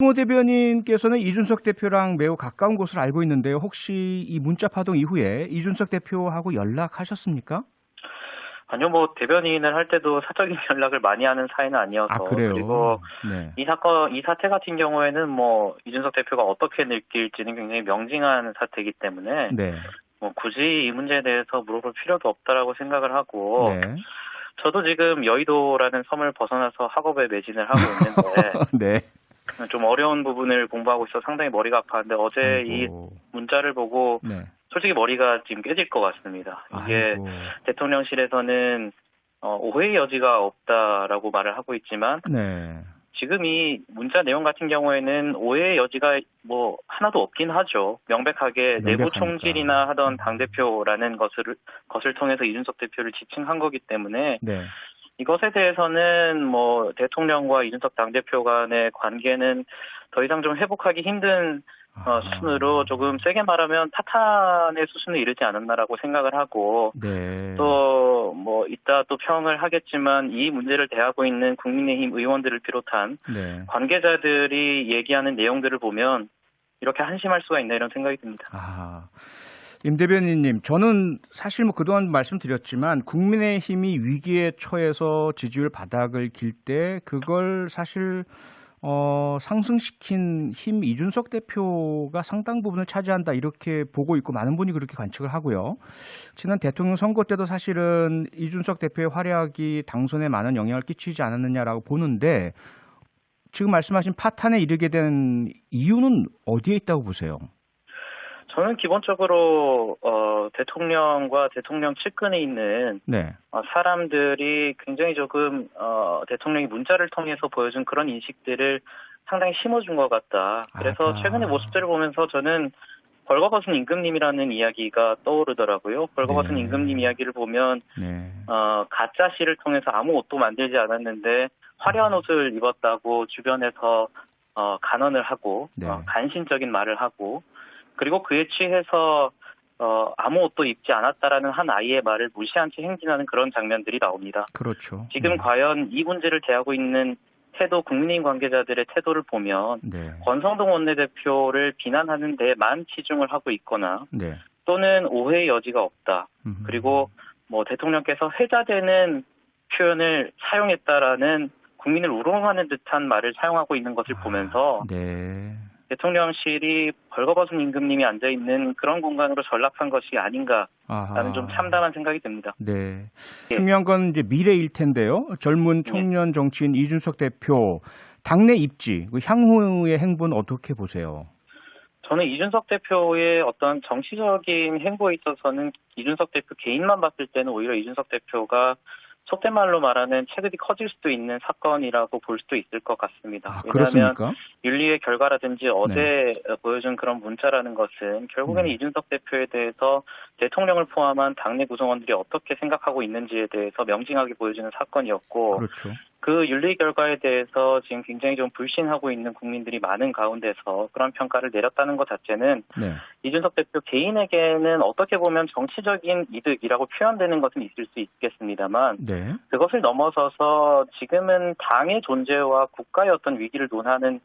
홍 대변인께서는 이준석 대표랑 매우 가까운 것으로 알고 있는데요. 혹시 이 문자 파동 이후에 이준석 대표하고 연락하셨습니까? 아니요, 뭐 대변인을 할 때도 사적인 연락을 많이 하는 사이는 아니어서. 아, 그래요? 그리고 네. 이 사태 같은 경우에는 뭐 이준석 대표가 어떻게 느낄지는 굉장히 명징한 사태이기 때문에 네. 뭐 굳이 이 문제에 대해서 물어볼 필요도 없다라고 생각을 하고, 네. 저도 지금 여의도라는 섬을 벗어나서 학업에 매진을 하고 있는데 네. 좀 어려운 부분을 공부하고 있어 상당히 머리가 아팠는데, 어제 이 아이고. 문자를 보고 네. 솔직히 머리가 지금 깨질 것 같습니다. 이게 아이고. 대통령실에서는 오해의 여지가 없다라고 말을 하고 있지만, 네. 지금 이 문자 내용 같은 경우에는 오해의 여지가 뭐 하나도 없긴 하죠. 명백하게 내부 명백하니까. 총질이나 하던 당대표라는 것을 통해서 이준석 대표를 지칭한 거기 때문에, 네. 이것에 대해서는 뭐 대통령과 이준석 당대표 간의 관계는 더 이상 좀 회복하기 힘든 수준으로, 조금 세게 말하면 파탄의 수준에 이르지 않았나라고 생각을 하고, 네. 또 뭐 이따 또 평을 하겠지만 이 문제를 대하고 있는 국민의힘 의원들을 비롯한 네. 관계자들이 얘기하는 내용들을 보면 이렇게 한심할 수가 있나, 이런 생각이 듭니다. 임 대변인님, 저는 사실 뭐 그동안 말씀드렸지만 국민의힘이 위기에 처해서 지지율 바닥을 길 때 그걸 사실 상승시킨 힘 이준석 대표가 상당 부분을 차지한다 이렇게 보고 있고, 많은 분이 그렇게 관측을 하고요. 지난 대통령 선거 때도 사실은 이준석 대표의 활약이 당선에 많은 영향을 끼치지 않았느냐라고 보는데, 지금 말씀하신 파탄에 이르게 된 이유는 어디에 있다고 보세요? 저는 기본적으로 대통령과 대통령 측근에 있는 네. 사람들이 굉장히 조금 대통령이 문자를 통해서 보여준 그런 인식들을 상당히 심어준 것 같다. 그래서 최근의 모습들을 보면서 저는 벌거벗은 임금님이라는 이야기가 떠오르더라고요. 벌거벗은 네. 임금님 이야기를 보면 네. 가짜 씨를 통해서 아무 옷도 만들지 않았는데 화려한 옷을 입었다고 주변에서 간언을 하고, 네. 간신적인 말을 하고, 그리고 그에 취해서 아무 옷도 입지 않았다라는 한 아이의 말을 무시한 채 행진하는 그런 장면들이 나옵니다. 그렇죠. 지금 과연 이 문제를 대하고 있는 태도, 국민의힘 관계자들의 태도를 보면 네. 권성동 원내대표를 비난하는 데만 치중을 하고 있거나, 네. 또는 오해의 여지가 없다. 그리고 뭐 대통령께서 회자되는 표현을 사용했다라는, 국민을 우롱하는 듯한 말을 사용하고 있는 것을 보면서 네. 대통령실이 벌거벗은 임금님이 앉아있는 그런 공간으로 전락한 것이 아닌가라는 좀 참담한 생각이 듭니다. 네. 예. 중요한 건 이제 미래일 텐데요. 젊은 청년 정치인 이준석 대표 당내 입지, 그 향후의 행보는 어떻게 보세요? 저는 이준석 대표의 어떤 정치적인 행보에 있어서는 이준석 대표 개인만 봤을 때는 오히려 이준석 대표가 속된 말로 말하는 체급이 커질 수도 있는 사건이라고 볼 수도 있을 것 같습니다. 왜냐하면 그렇습니까? 윤리의 결과라든지 어제 보여준 그런 문자라는 것은 결국에는 이준석 대표에 대해서 대통령을 포함한 당내 구성원들이 어떻게 생각하고 있는지에 대해서 명징하게 보여주는 사건이었고, 그렇죠. 그 윤리 결과에 대해서 지금 굉장히 좀 불신하고 있는 국민들이 많은 가운데서 그런 평가를 내렸다는 것 자체는 네. 이준석 대표 개인에게는 어떻게 보면 정치적인 이득이라고 표현되는 것은 있을 수 있겠습니다만, 네. 그것을 넘어서서 지금은 당의 존재와 국가의 어떤 위기를 논하는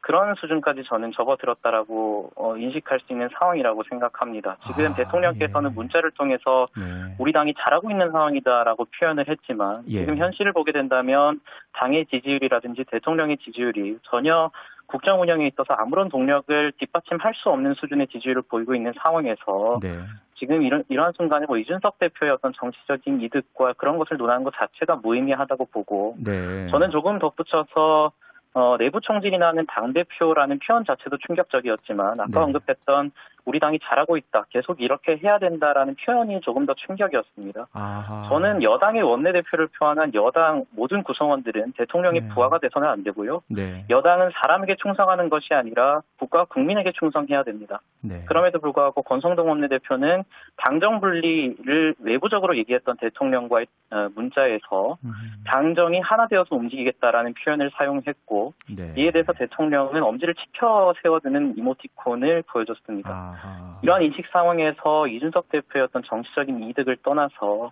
그런 수준까지 저는 접어들었다라고 인식할 수 있는 상황이라고 생각합니다. 지금 대통령께서는 문자를 통해서 우리 당이 잘하고 있는 상황이다라고 표현을 했지만, 지금 현실을 보게 된다면 당의 지지율이라든지 대통령의 지지율이 전혀 국정 운영에 있어서 아무런 동력을 뒷받침할 수 없는 수준의 지지율을 보이고 있는 상황에서 지금 이러한 순간에 뭐 이준석 대표의 어떤 정치적인 이득과 그런 것을 논하는 것 자체가 무의미하다고 보고, 저는 조금 덧붙여서 내부 총질이 나는 당대표라는 표현 자체도 충격적이었지만, 아까 언급했던 우리 당이 잘하고 있다, 계속 이렇게 해야 된다라는 표현이 조금 더 충격이었습니다. 저는 여당의 원내대표를 포함한 여당 모든 구성원들은 대통령의 부하가 돼서는 안 되고요. 여당은 사람에게 충성하는 것이 아니라 국가 국민에게 충성해야 됩니다. 그럼에도 불구하고 권성동 원내대표는 당정 분리를 외부적으로 얘기했던 대통령과의 문자에서 당정이 하나 되어서 움직이겠다라는 표현을 사용했고, 이에 대해서 대통령은 엄지를 치켜 세워드는 이모티콘을 보여줬습니다. 이러한 인식 상황에서 이준석 대표의 어떤 정치적인 이득을 떠나서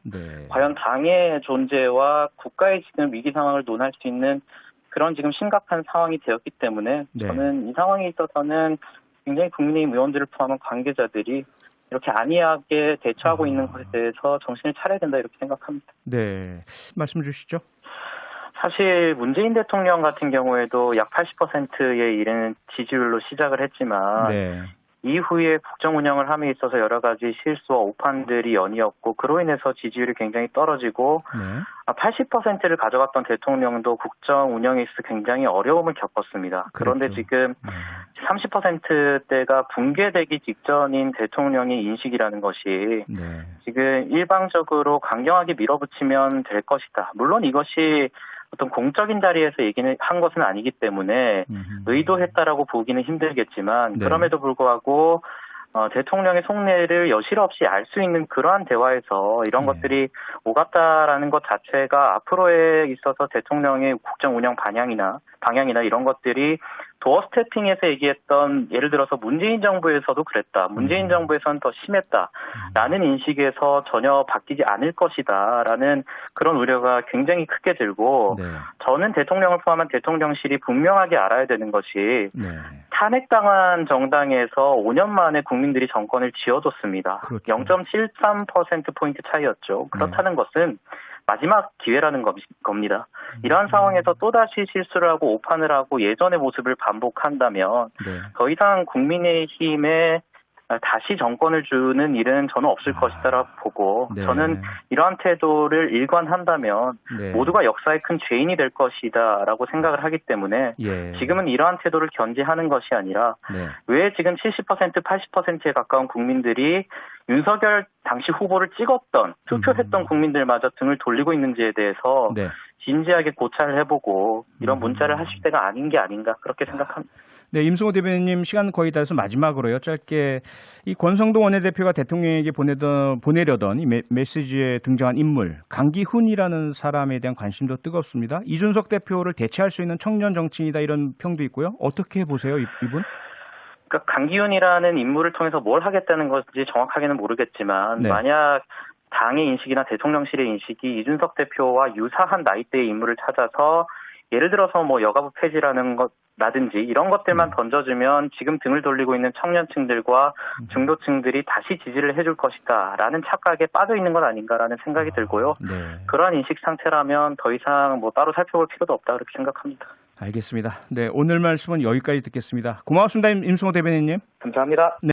과연 당의 존재와 국가의 지금 위기 상황을 논할 수 있는 그런 지금 심각한 상황이 되었기 때문에 네. 저는 이 상황에 있어서는 굉장히 국민의힘 의원들을 포함한 관계자들이 이렇게 안이하게 대처하고 있는 것에 대해서 정신을 차려야 된다 이렇게 생각합니다. 네. 말씀 주시죠. 사실 문재인 대통령 같은 경우에도 약 80%에 이르는 지지율로 시작을 했지만 네. 이후에 국정 운영을 함에 있어서 여러 가지 실수와 오판들이 연이었고 그로 인해서 지지율이 굉장히 떨어지고 네. 80%를 가져갔던 대통령도 국정 운영에 있어서 굉장히 어려움을 겪었습니다. 그런데 그랬죠. 지금 30%대가 붕괴되기 직전인 대통령의 인식이라는 것이 네. 지금 일방적으로 강경하게 밀어붙이면 될 것이다. 물론 이것이 어떤 공적인 자리에서 얘기는 한 것은 아니기 때문에 의도했다라고 보기는 힘들겠지만 네. 그럼에도 불구하고 대통령의 속내를 여실 없이 알 수 있는 그러한 대화에서 이런 네. 것들이 오갔다라는 것 자체가 앞으로에 있어서 대통령의 국정 운영 방향이나 이런 것들이 도어 스태핑에서 얘기했던 예를 들어서 문재인 정부에서도 그랬다. 문재인 정부에서는 더 심했다라는 인식에서 전혀 바뀌지 않을 것이다라는 그런 우려가 굉장히 크게 들고 네. 저는 대통령을 포함한 대통령실이 분명하게 알아야 되는 것이 네. 탄핵당한 정당에서 5년 만에 국민들이 정권을 쥐어줬습니다. 그렇죠. 0.73%포인트 차이였죠. 그렇다는 것은 마지막 기회라는 겁니다. 이러한 상황에서 또다시 실수를 하고 오판을 하고 예전의 모습을 반복한다면 네. 더 이상 국민의힘에 다시 정권을 주는 일은 저는 없을 것이다라고 보고 네. 저는 이러한 태도를 일관한다면 네. 모두가 역사의 큰 죄인이 될 것이다라고 생각을 하기 때문에 예. 지금은 이러한 태도를 견제하는 것이 아니라 네. 왜 지금 70%, 80%에 가까운 국민들이 윤석열 당시 후보를 찍었던 투표했던 국민들마저 등을 돌리고 있는지에 대해서 네. 진지하게 고찰을 해보고 이런 문자를 하실 때가 아닌 게 아닌가 그렇게 생각합니다. 네, 임승호 대변인님 시간 거의 다 돼서 마지막으로요. 짧게 이 권성동 원내대표가 대통령에게 보내려던 이 메시지에 등장한 인물 강기훈이라는 사람에 대한 관심도 뜨겁습니다. 이준석 대표를 대체할 수 있는 청년 정치인이다 이런 평도 있고요. 어떻게 보세요, 이분? 그러니까 강기훈이라는 인물을 통해서 뭘 하겠다는 건지 정확하게는 모르겠지만 네. 만약 당의 인식이나 대통령실의 인식이 이준석 대표와 유사한 나이대의 인물을 찾아서 예를 들어서 뭐 여가부 폐지라는 것라든지 이런 것들만 던져주면 지금 등을 돌리고 있는 청년층들과 중도층들이 다시 지지를 해줄 것이다라는 착각에 빠져 있는 것 아닌가라는 생각이 들고요. 네. 그러한 인식 상태라면 더 이상 뭐 따로 살펴볼 필요도 없다 그렇게 생각합니다. 알겠습니다. 네, 오늘 말씀은 여기까지 듣겠습니다. 고맙습니다, 임승호 대변인님. 감사합니다. 네.